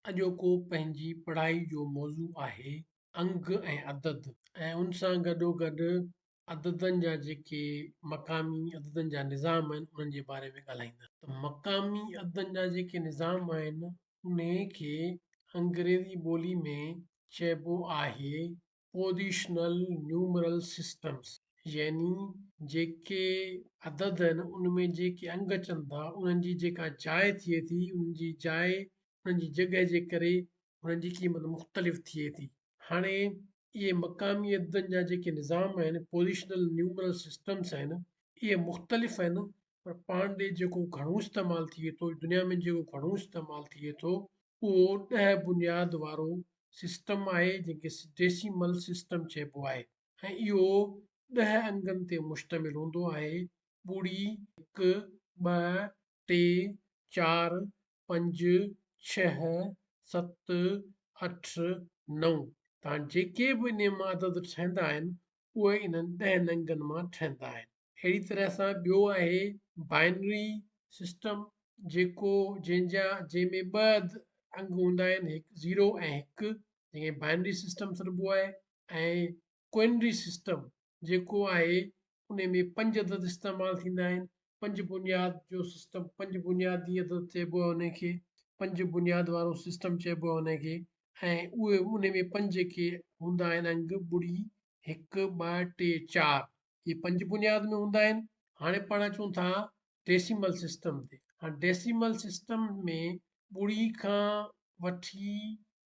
अॼोको पंहिंजी पढ़ाई जो मौज़ू आहे अंग ऐं अदद ऐं उन सां गॾोगॾु अददनि जा जेके मक़ामी अददनि जा निज़ाम आहिनि उन्हनि जे बारे में ॻाल्हाईंदा त मक़ामी अददनि जा जेके निज़ाम आहिनि उन खे अंग्रेज़ी ॿोली में चइबो आहे पोज़ीशनल न्यूमरल सिस्टम्स। यानी जेके अदद आहिनि उन में जेके अंग अचनि था उन्हनि जी जेका जाइ थिए थी उन जी जाइ उन्हनि जी जॻह जे करे उन्हनि जी क़ीमत मुख़्तलिफ़ थिए थी। हाणे इहे मक़ामी अददनि जा जेके निज़ाम आहिनि पोज़ीशनल न्यूमरल सिस्टम्स आहिनि इहे मुख़्तलिफ़ आहिनि पर पाण ॾे जेको घणो इस्तेमालु थिए थो दुनिया में जेको घणो इस्तेमालु थिए थो उहो 10 बुनियाद वारो सिस्टम आहे जंहिंखे डेसिमल सिस्टम चइबो आहे ऐं इहो 10 अंगनि ते मुश्तमिल हूंदो आहे। ॿुड़ी हिकु ॿ टे चारि पंज छह सत अठ नव तव्हां जेके बि इन मां अदद ठहंदा आहिनि उहे इन्हनि 10 अंगनि मां ठहंदा आहिनि। अहिड़ी तरह सां ॿियो आहे बाइनरी सिस्टम जेको जंहिंमें ॿ अंग हूंदा आहिनि हिकु 0 ऐं हिकु जंहिंखे बाइनरी सिस्टम सॾिबो आहे ऐं क्विनरी सिस्टम जेको आहे उन में 5 अदद इस्तेमालु थींदा आहिनि। 5 बुनियाद जो सिस्टम 5 बुनियादी अदद चइबो आहे उनखे 5 बुनियाद वारो सिस्टम चइबो आहे उनखे ऐं उहे उन में 5 जेके हूंदा आहिनि अंग ॿुड़ी हिकु ॿ टे चारि इहे 5 बुनियाद में हूंदा आहिनि। हाणे पाण अचूं था डेसिमल सिस्टम ते। हाणे डेसिमल सिस्टम में ॿुड़ी खां वठी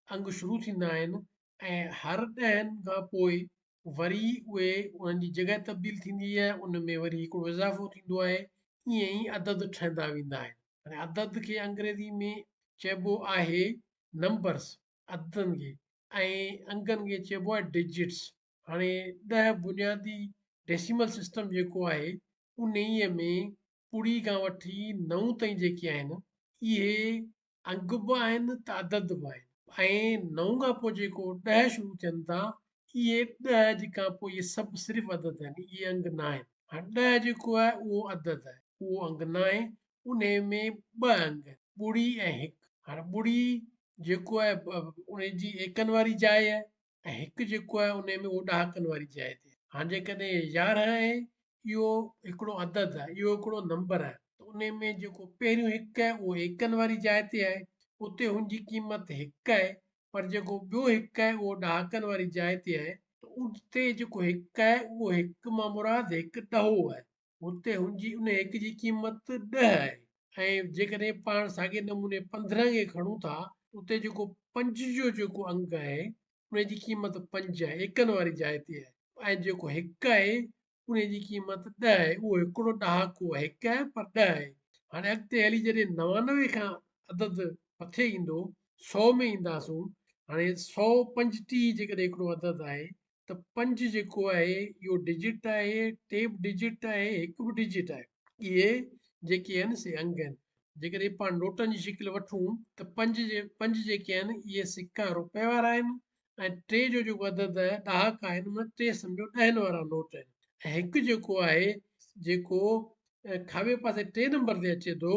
अंग शुरू थींदा आहिनि ऐं हर 10 खां पोइ वरी उहे उन्हनि जी जॻह तब्दील थींदी आहे उन में वरी हिकिड़ो इज़ाफ़ो थींदो आहे ईअं ई अदद ठहंदा वेंदा आहिनि। हाणे अदद खे अंग्रेज़ी में चइबो आहे नंबर्स अददनि खे ऐं अंगनि खे चइबो आहे डिजिट्स। हाणे 10 बुनियादी डेसिमल सिस्टम जेको आहे उन ई में ॿुड़ी खां वठी 9 ताईं जेके आहिनि इहे अंग बि आहिनि त अदद बि आहिनि ऐं 9 खां पोइ जेको 10 शुरू थियनि था इहे 10 जे खां पोइ इहे सभु सिर्फ़ु अदद आहिनि इहे अंग न आहिनि। हाणे 10 जेको आहे उहो अदद आहे उहो अंग न आहे उन में 2 अंग आहिनि ॿुड़ी ऐं हिकु। हाणे ॿुड़ी जेको आहे उन जी एकनि वारी जाइ आहे ऐं हिकु जेको आहे उन में उहो ॾहाकनि वारी जाइ ते। हाणे जेकॾहिं 11 आहे इहो हिकिड़ो अदद आहे इहो हिकिड़ो नंबर आहे त उन में जेको पहिरियों हिकु आहे उहो एकनि वारी जाइ ते आहे उते हुनजी क़ीमत हिकु आहे पर जेको ॿियो हिकु आहे उहो ॾहाकनि वारी जाइ ते आहे त उते जेको हिकु आहे उहो हिकु मां मुराद हिकु ॾहो आहे हुते हुनजी उन हिक जी क़ीमत 10 आहे। ऐं जेकॾहिं पाण साॻे नमूने 15 खे खणूं था उते जेको 5 जो जेको अंग आहे उन जी क़ीमत 5 आहे एकनि वारी जाइ ते आहे ऐं जेको हिकु आहे उन जी क़ीमत 10 आहे उहो हिकिड़ो ॾहाको आहे हिकु आहे पर 10 आहे। हाणे अॻिते हली जॾहिं 99 खां अदद मथे ईंदो 100 में ईंदासूं हाणे 135 जेकॾहिं हिकिड़ो अदद आहे त 5 जेको आहे इहो डिजिट आहे टे बि डिजिट आहे हिकु बि डिजिट आहे। इहे जेके आहिनि से अंग आहिनि। जेकॾहिं पाण नोटनि जी शिकिल वठूं त 5 जेके आहिनि इहे सिका रुपए वारा आहिनि ऐं 3 जो जेको अदद आहे ॾहाका आहिनि उन 3 सम्झो 10 वारा नोट आहिनि ऐं हिकु जेको आहे जेको खाॿे पासे 3 नंबर ते अचे थो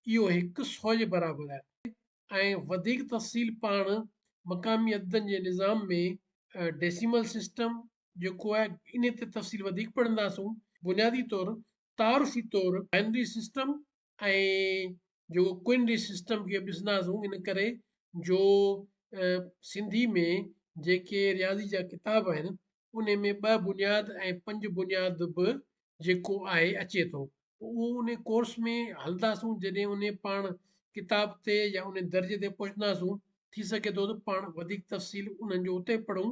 इहो हिकु 100 जे बराबरि आहे। ऐं वधीक तफ़सील पाण मक़ामी अददनि जे निज़ाम में डेसिमल सिस्टम जेको आहे इन ते तफ़सील वधीक पढ़ंदासूं। बुनियादी तौरु तारुफ़ी तौरु बाइनरी सिस्टम ऐं जेको क्विनरी सिस्टम खे ॾिसंदासूं इन करे जो सिंधी में जेके रियाज़ी जा किताब आहिनि उन में 2 बुनियाद ऐं 5 बुनियाद बि जेको आहे अचे थो उहो उन कोर्स में हलंदासूं जॾहिं उन पाण किताब ते या उन दर्जे ते पहुचंदासूं थी सघे थो त पाण वधीक तफ़सील उन्हनि जो उते पढ़ूं